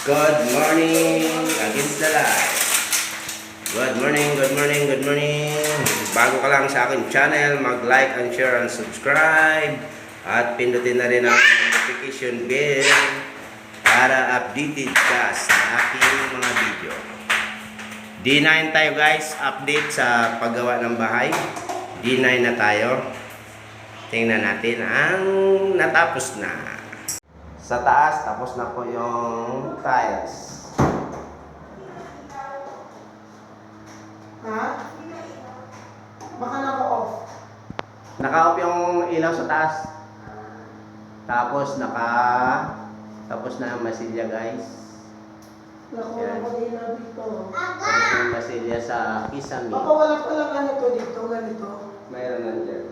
Good morning against the light. Good morning, good morning, good morning. Bago ka lang sa akin channel, mag-like and share and subscribe. At pindutin na rin ang notification bell para updated ka sa aking mga video. D9 tayo guys, update sa paggawa ng bahay. D9 na tayo. Tingnan natin ang natapos na. Sa taas, tapos na po yung tiles. Ha? Baka naka-off. Naka-off yung ilaw sa taas. Tapos tapos na ang masilya guys. Nakuha ko din na dito. Tapos yung masilya sa kisame. Baka wala pa lang ganito dito, ganito. Mayroon nandiyan.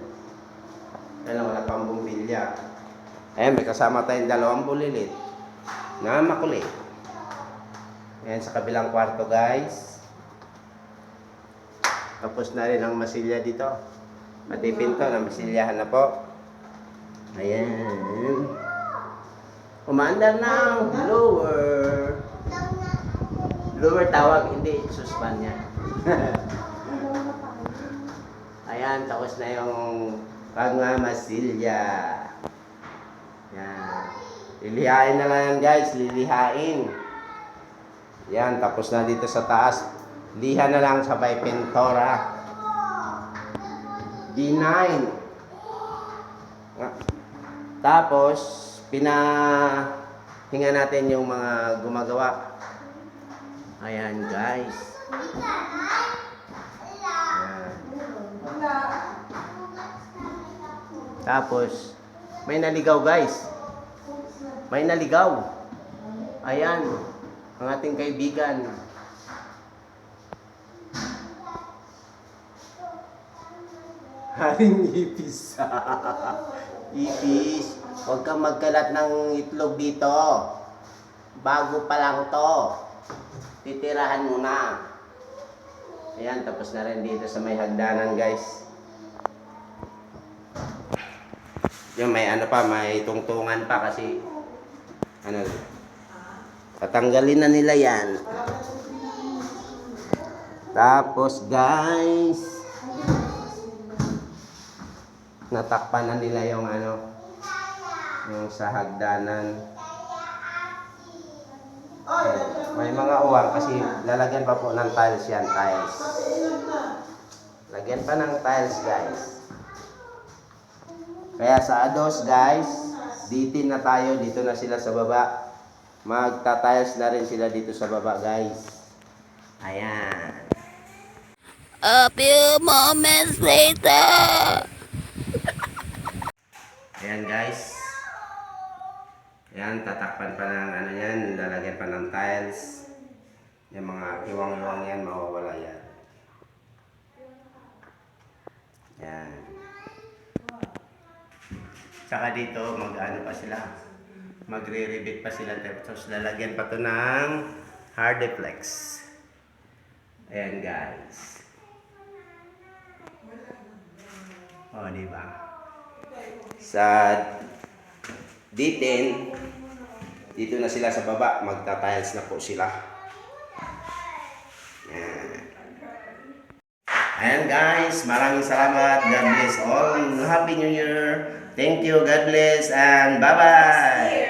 Kaya wala pang bumbilya. Ayan, may kasama tayong dalawang bulilit na makulit. Ayan, sa kabilang kwarto guys. Tapos na rin ang masilya dito. Pati pinto na masilyahan na po. Ayan. Umaandar na ang blower. Blower tawag, hindi suspan yan. Ayan, tapos na yung pangmamasilya. Yan. Lilihain na lang yan guys, lilihain. Yan, tapos na dito sa taas. Liha na lang sabay pintora. D9. Tapos, pinahinga natin yung mga gumagawa. Ayan guys. Ayan. Tapos, may naligaw guys. May naligaw. Ayan. Ang ating kaibigan. Haring ipis. Ipis. Huwag kang magkalat ng itlog dito. Bago pa lang to. Titirahan mo na. Ayan. Tapos na rin dito sa may hagdanan guys. Yung may ano pa, may tungtungan pa kasi tatanggalin na nila yan. Tapos guys, natakpan na nila yung yung sa hagdanan. May mga uwang kasi lalagyan pa po ng tiles yan, tiles. Lagyan pa ng tiles guys. Kaya sa ados guys, dito na tayo, dito na sila sa baba. Magta-tiles na rin sila dito sa baba guys. Ayan. A few moments later. Ayan guys. Ayan, tatakpan pa ng yan, lalagyan pa ng tiles. Yung mga iwang-iwang yan, mawawala yan. Ayan. Saka dito, mag-ano pa sila. Magre-rebate pa sila. Tapos lalagyan pa to ng Hardeflex. Ayan guys. O, diba? Sa D10, dito na sila sa baba. Magta-tiles na po sila. Ayan. Ayan guys, maraming salamat. God bless all. Happy New Year. Thank you, God bless, and bye-bye!